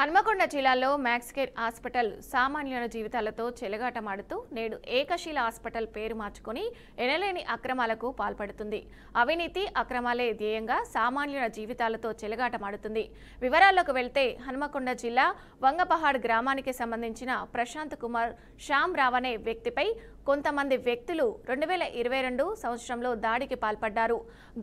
హన్మకొండ జిల్లాలో మ్యాక్స్కేర్ హాస్పిటల్ సామాన్యుల జీవితాలతో చెలగాటమాడుతూ నేడు ఏకశిల హాస్పిటల్ పేరు మార్చుకొని ఎనలేని అక్రమాలకు పాల్పడుతుంది. అవినీతి అక్రమాలే ధ్యేయంగా సామాన్యుల జీవితాలతో చెలగాటమాడుతుంది. వివరాల్లోకి వెళ్తే హన్మకొండ జిల్లా వంగపహాడ్ గ్రామానికి సంబంధించిన ప్రశాంత్ కుమార్ శ్యామ్ రావ్ అనే వ్యక్తిపై కొంతమంది వ్యక్తులు 2022 సంవత్సరంలో దాడికి పాల్పడ్డారు.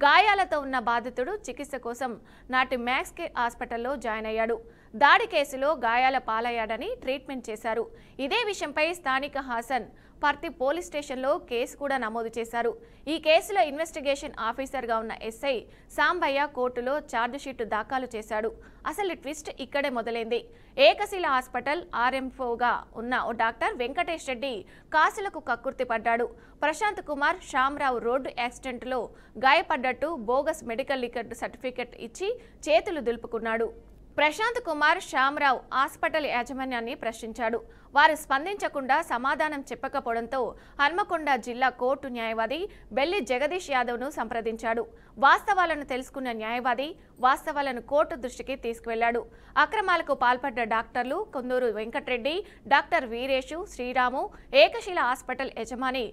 గాయాలతో ఉన్న బాధితుడు చికిత్స కోసం నాటి మ్యాక్స్కేర్ హాస్పిటల్లో జాయిన్ అయ్యాడు. దాడి కేసులో గాయాల పాలయ్యాడని ట్రీట్మెంట్ చేశారు. ఇదే విషయంపై స్థానిక హాసన్ పర్తి పోలీస్ స్టేషన్లో కేసు కూడా నమోదు చేశారు. ఈ కేసులో ఇన్వెస్టిగేషన్ ఆఫీసర్గా ఉన్న ఎస్ఐ సాంబయ్య కోర్టులో ఛార్జిషీటు దాఖలు చేశాడు. అసలు ట్విస్ట్ ఇక్కడే మొదలైంది. ఏకశిల హాస్పిటల్ ఆర్ఎంఓగా ఉన్న ఓ డాక్టర్ వెంకటేష్ రెడ్డి కాసులకు కక్కుర్తి పడ్డాడు. ప్రశాంత్ కుమార్ శ్యామ్రావు రోడ్డు యాక్సిడెంట్లో గాయపడ్డట్టు బోగస్ మెడికల్ రికార్డు సర్టిఫికెట్ ఇచ్చి చేతులు దులుపుకున్నాడు. ప్రశాంత్ కుమార్ శ్యామ్రావు హాస్పిటల్ యాజమాన్యాన్ని ప్రశ్నించాడు. వారు స్పందించకుండా సమాధానం చెప్పకపోవడంతో హన్మకొండ జిల్లా కోర్టు న్యాయవాది బెల్లి జగదీష్ యాదవ్ను సంప్రదించాడు. వాస్తవాలను తెలుసుకున్న న్యాయవాది వాస్తవాలను కోర్టు దృష్టికి తీసుకువెళ్లాడు. అక్రమాలకు పాల్పడ్డ డాక్టర్లు కుందూరు వెంకటరెడ్డి, డాక్టర్ వీరేషు, శ్రీరాము, ఏకశిల హాస్పిటల్ యజమాని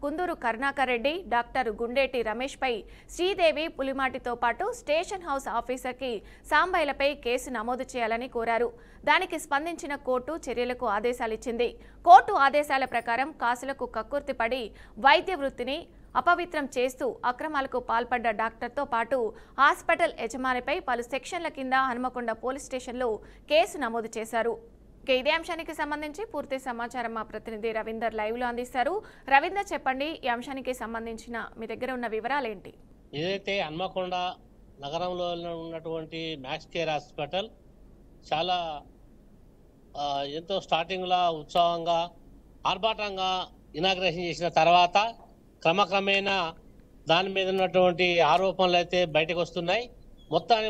కుందూరు కరుణాకర్ రెడ్డి, డాక్టర్ గుండేటి రమేష్ పై శ్రీదేవి పులిమాటితో పాటు స్టేషన్ హౌస్ ఆఫీసర్కి సాంబయ్యలపై కేసు నమోదు చేయాలని కోరారు. దానికి స్పందించిన కోర్టు చర్యలకు ఆదేశాలిచ్చింది. కోర్టు ఆదేశాల ప్రకారం కాసులకు కక్కుర్తిపడి వైద్య వృత్తిని అపవిత్రం చేస్తూ అక్రమాలకు పాల్పడ్డ డాక్టర్తో పాటు హాస్పిటల్ యజమానిపై పలు సెక్షన్ల కింద హన్మకొండ పోలీస్ స్టేషన్లో కేసు నమోదు చేశారు. ఇదే అంశానికి సంబంధించి పూర్తి సమాచారం మా ప్రతినిధి రవీందర్ లైవ్ లో అందిస్తారు. రవీందర్, చెప్పండి, ఈ అంశానికి సంబంధించిన మీ దగ్గర ఉన్న వివరాలు ఏంటి? ఏదైతే హన్మకొండ నగరంలో ఉన్నటువంటి మ్యాక్స్కేర్ హాస్పిటల్ చాలా ఎంతో స్టార్టింగ్లో ఉత్సాహంగా ఆర్భాటంగా ఇనాగ్రేషన్ చేసిన తర్వాత క్రమక్రమేణా దాని మీద ఉన్నటువంటి ఆరోపణలు అయితే బయటకు వస్తున్నాయి.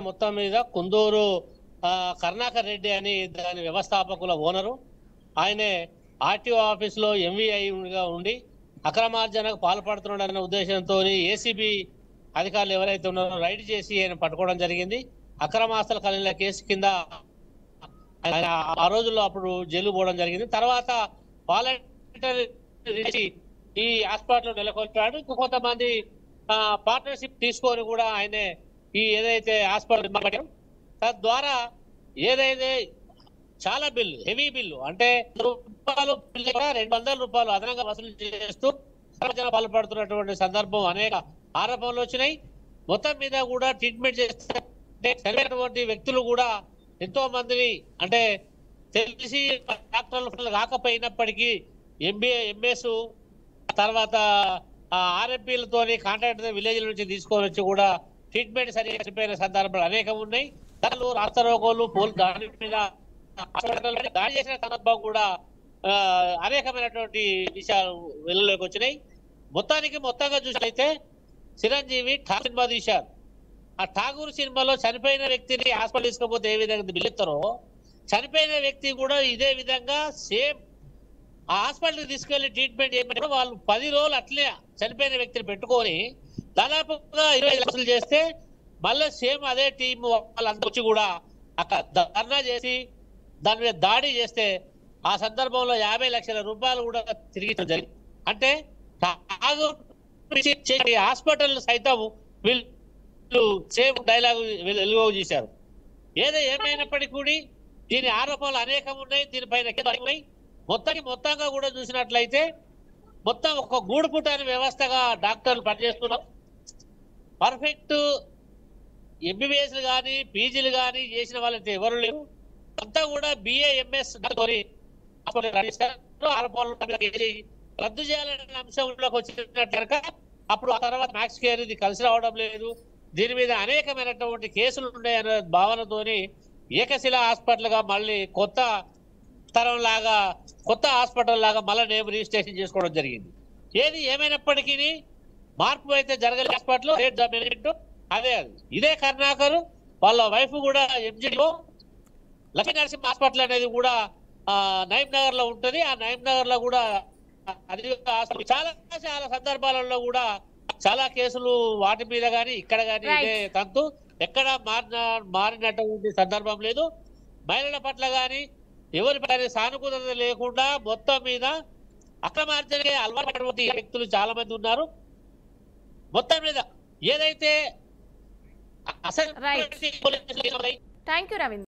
మొత్తం మీద కుందూరు కరుణాకర్ రెడ్డి అని దాని వ్యవస్థాపకుల ఓనరు, ఆయనే ఆర్టీఓ ఆఫీస్లో ఎంవీఐగా ఉండి అక్రమార్జనకు పాల్పడుతున్నాడన్న ఉద్దేశంతో ఏసీబీ అధికారులు ఎవరైతే ఉన్నారో రైడ్ చేసి ఆయన పట్టుకోవడం జరిగింది. అక్రమాస్తుల కలిగిన కేసు కింద ఆయన ఆ రోజుల్లో అప్పుడు జైలు పోవడం జరిగింది. తర్వాత వాలంటీర్ ఈ హాస్పిటల్ నెలకొల్పాడు. కొంతమంది పార్ట్నర్షిప్ తీసుకొని కూడా ఆయన ఈ ఏదైతే హాస్పిటల్ తద్వారా ఏదైతే చాలా బిల్లు, హెవీ బిల్లు అంటే రూపాయలు 200 రూపాయలు అదనంగా వసూలు చేస్తూ పాల్పడుతున్నటువంటి సందర్భం అనేక ఆరోపణలు వచ్చినాయి. మొత్తం మీద కూడా ట్రీట్మెంట్ చేస్తే చనిపోయినటువంటి వ్యక్తులు కూడా ఎంతో మందిని అంటే తెలిసి డాక్టర్లు కాకపోయినప్పటికీ ఎంబీఏ, ఎంఎస్ తర్వాత ఆర్ఎంపీలతోని కాంట్రాక్ట్ విలేజ్ల నుంచి తీసుకొని వచ్చి కూడా ట్రీట్మెంట్ సరిగా చనిపోయిన సందర్భాలు అనేకం ఉన్నాయి. దానిలో రాస్తారోకోలు దాని మీద దాడి చేసిన సందర్భం కూడా అనేకమైనటువంటి విషయాలు వెలుగులోకి వచ్చినాయి. మొత్తంగా చూసినట్లయితే చిరంజీవి ఠాగూర్ సినిమా తీశారు. ఆ ఠాగూర్ సినిమాలో చనిపోయిన వ్యక్తిని హాస్పిటల్ తీసుకపోతే ఏ విధంగా బిల్లుతారో చనిపోయిన వ్యక్తి కూడా ఇదే విధంగా సేమ్ ఆ హాస్పిటల్కి తీసుకెళ్లి ట్రీట్మెంట్ చేయమంటే వాళ్ళు 10 రోజులు అట్లే చనిపోయిన వ్యక్తిని పెట్టుకొని దాదాపుగా 25 లక్షలు చేస్తే మళ్ళీ సేమ్ అదే టీం వాళ్ళంతా వచ్చి కూడా అక్కడ ధర్నా చేసి దాని మీద దాడి చేస్తే ఆ సందర్భంలో 50 లక్షల రూపాయలు కూడా తిరిగి జరిగింది. అంటే హాస్పిటల్ సైతం వీళ్ళు సేమ్ డైలాగ్ వెలుగు చేశారు. ఏమైనప్పటికీ కూడా దీని ఆరోపణలు అనేకం ఉన్నాయి, దీనిపైన మొత్తంగా కూడా చూసినట్లయితే మొత్తం ఒక గూడుపుటాని వ్యవస్థగా డాక్టర్లు పనిచేస్తున్నారు. పర్ఫెక్ట్ ఎంబీబీఎస్లు కానీ పీజీలు కానీ చేసిన వాళ్ళైతే ఎవరు లేరు. అంతా కూడా బిఏ, ఎంఎస్ ఆరోపణలు రద్దు చేయాలనే అంశంలోకి వచ్చినట్టు అప్పుడు ఆ తర్వాత మ్యాక్స్ కేర్ ఇది కలిసి రావడం లేదు, దీని మీద అనేకమైనటువంటి కేసులు ఉన్నాయనే భావనతోని ఏకశిల హాస్పిటల్ గా మళ్ళీ కొత్త హాస్పిటల్ లాగా మళ్ళీ నేమ్ రిజిస్ట్రేషన్ చేసుకోవడం జరిగింది. ఏమైనప్పటికీ మార్పు అయితే జరగలేదు. హాస్పిటల్ అదే ఇదే కరుణాకర్ వాళ్ళ వైఫ్ కూడా ఎంజీడీఓ లక్ష్మీ నరసింహ హాస్పిటల్ అనేది కూడా నయీం నగర్ లో ఉంటది. ఆ నయీం నగర్ లో కూడా అది చాలా సందర్భాలలో కూడా చాలా కేసులు వాటి మీద కానీ ఇక్కడ కానీ ఇదే తంతు ఎక్కడ మారినటువంటి సందర్భం లేదు. మహిళల పట్ల కానీ ఎవరి పట్ల సానుకూలత లేకుండా మొత్తం మీద అక్రమార్జనకి అలవాటు వ్యక్తులు చాలా మంది ఉన్నారు. మొత్తం మీద ఏదైతే అసలు థ్యాంక్ యూ రవీంద్ర.